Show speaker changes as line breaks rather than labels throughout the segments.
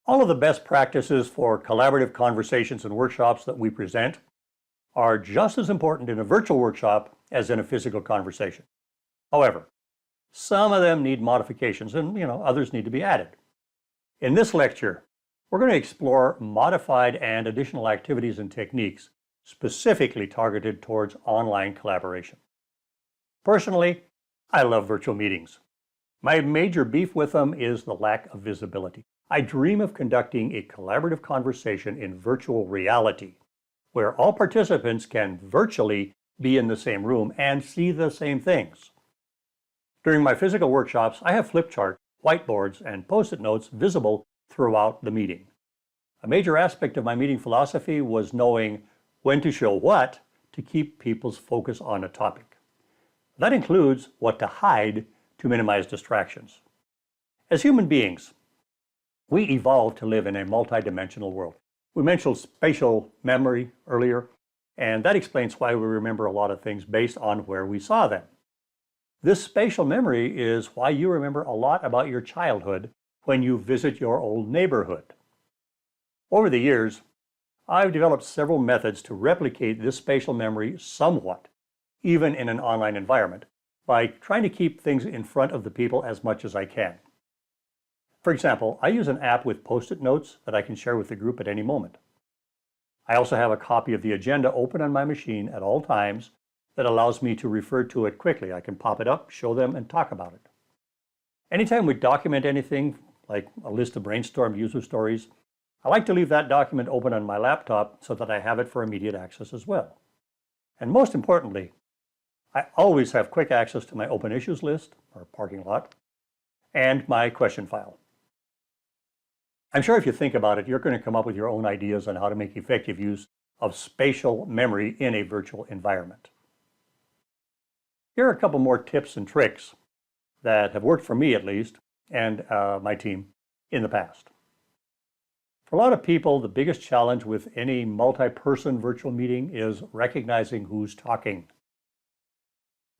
All of the best practices for collaborative conversations and workshops that we present are just as important in a virtual workshop as in a physical conversation. However, some of them need modifications and others need to be added. In this lecture, we're going to explore modified and additional activities and techniques specifically targeted towards online collaboration. Personally, I love virtual meetings. My major beef with them is the lack of visibility. I dream of conducting a collaborative conversation in virtual reality, where all participants can virtually be in the same room and see the same things. During my physical workshops, I have flip charts, whiteboards, and post-it notes visible throughout the meeting. A major aspect of my meeting philosophy was knowing when to show what to keep people's focus on a topic. That includes what to hide to minimize distractions. As human beings, we evolved to live in a multidimensional world. We mentioned spatial memory earlier, and that explains why we remember a lot of things based on where we saw them. This spatial memory is why you remember a lot about your childhood when you visit your old neighborhood. Over the years, I've developed several methods to replicate this spatial memory somewhat, even in an online environment, by trying to keep things in front of the people as much as I can. For example, I use an app with post-it notes that I can share with the group at any moment. I also have a copy of the agenda open on my machine at all times that allows me to refer to it quickly. I can pop it up, show them, and talk about it. Anytime we document anything, like a list of brainstormed user stories, I like to leave that document open on my laptop so that I have it for immediate access as well. And most importantly, I always have quick access to my open issues list, or parking lot, and my question file. I'm sure if you think about it, you're going to come up with your own ideas on how to make effective use of spatial memory in a virtual environment. Here are a couple more tips and tricks that have worked for me at least, and my team in the past. For a lot of people, the biggest challenge with any multi-person virtual meeting is recognizing who's talking.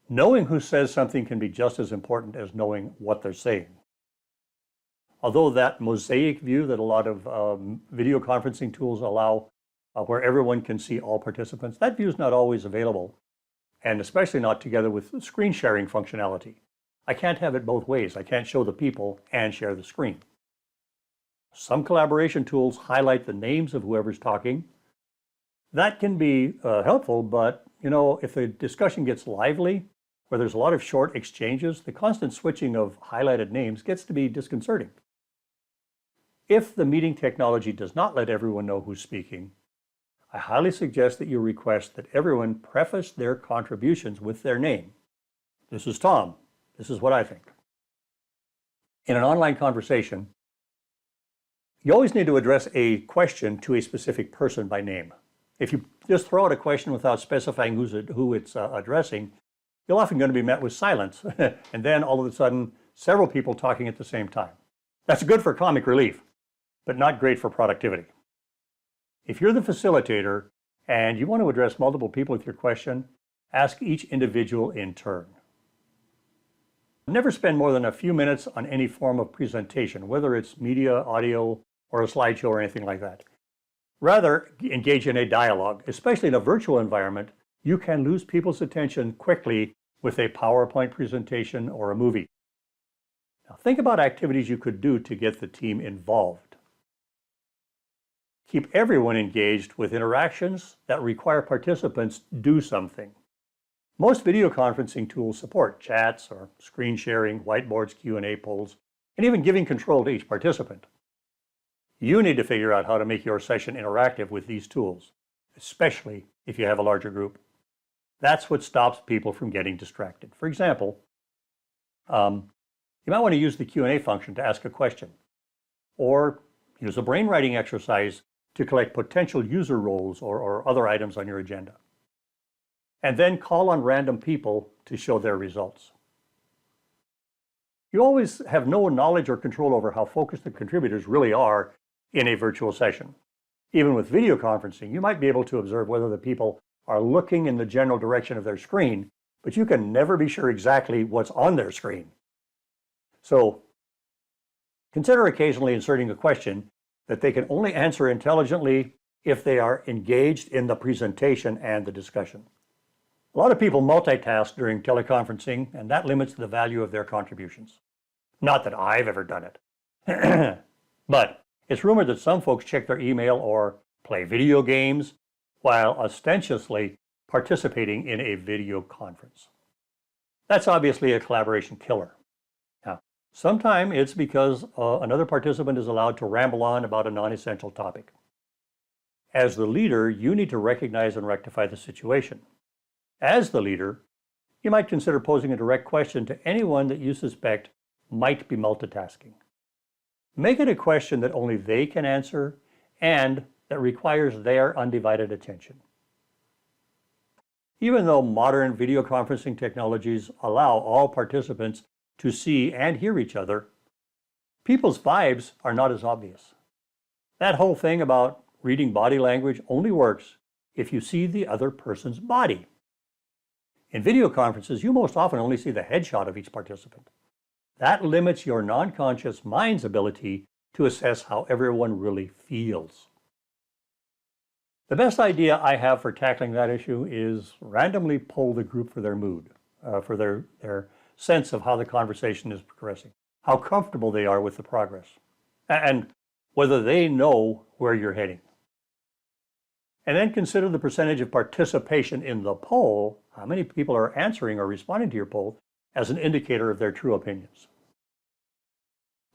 Knowing who says something can be just as important as knowing what they're saying. Although that mosaic view that a lot of video conferencing tools allow, where everyone can see all participants, that view is not always available, and especially not together with screen sharing functionality. I can't have it both ways. I can't show the people and share the screen. Some collaboration tools highlight the names of whoever's talking. That can be helpful, but if the discussion gets lively, where there's a lot of short exchanges, the constant switching of highlighted names gets to be disconcerting. If the meeting technology does not let everyone know who's speaking, I highly suggest that you request that everyone preface their contributions with their name. This is Tom. This is what I think. In an online conversation, you always need to address a question to a specific person by name. If you just throw out a question without specifying who it's addressing, you're often going to be met with silence, and then all of a sudden, several people talking at the same time. That's good for comic relief, but not great for productivity. If you're the facilitator and you want to address multiple people with your question, ask each individual in turn. Never spend more than a few minutes on any form of presentation, whether it's media, audio, or a slideshow or anything like that. Rather, engage in a dialogue. Especially in a virtual environment, you can lose people's attention quickly with a PowerPoint presentation or a movie. Now, think about activities you could do to get the team involved. Keep everyone engaged with interactions that require participants do something. Most video conferencing tools support chats or screen sharing, whiteboards, Q&A polls, and even giving control to each participant. You need to figure out how to make your session interactive with these tools, especially if you have a larger group. That's what stops people from getting distracted. For example, you might want to use the Q&A function to ask a question, or use a brainwriting exercise to collect potential user roles or other items on your agenda. And then call on random people to show their results. You always have no knowledge or control over how focused the contributors really are in a virtual session. Even with video conferencing, you might be able to observe whether the people are looking in the general direction of their screen, but you can never be sure exactly what's on their screen. So consider occasionally inserting a question that they can only answer intelligently if they are engaged in the presentation and the discussion. A lot of people multitask during teleconferencing, and that limits the value of their contributions. Not that I've ever done it. But it's rumored that some folks check their email or play video games while ostentiously participating in a video conference. That's obviously a collaboration killer. Now, sometimes it's because another participant is allowed to ramble on about a non-essential topic. As the leader, you need to recognize and rectify the situation. As the leader, you might consider posing a direct question to anyone that you suspect might be multitasking. Make it a question that only they can answer and that requires their undivided attention. Even though modern video conferencing technologies allow all participants to see and hear each other, people's vibes are not as obvious. That whole thing about reading body language only works if you see the other person's body. In video conferences, you most often only see the headshot of each participant. That limits your non-conscious mind's ability to assess how everyone really feels. The best idea I have for tackling that issue is randomly poll the group for their mood, for their sense of how the conversation is progressing, how comfortable they are with the progress, and whether they know where you're heading. And then consider the percentage of participation in the poll, how many people are answering or responding to your poll, as an indicator of their true opinions.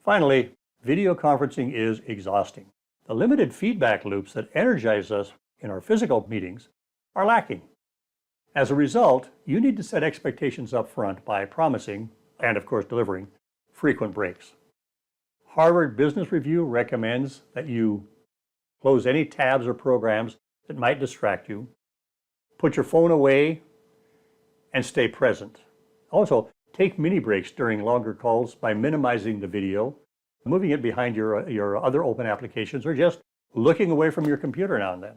Finally, video conferencing is exhausting. The limited feedback loops that energize us in our physical meetings are lacking. As a result, you need to set expectations up front by promising, and of course delivering, frequent breaks. Harvard Business Review recommends that you close any tabs or programs that might distract you, put your phone away, and stay present. Also, take mini breaks during longer calls by minimizing the video, moving it behind your other open applications, or just looking away from your computer now and then.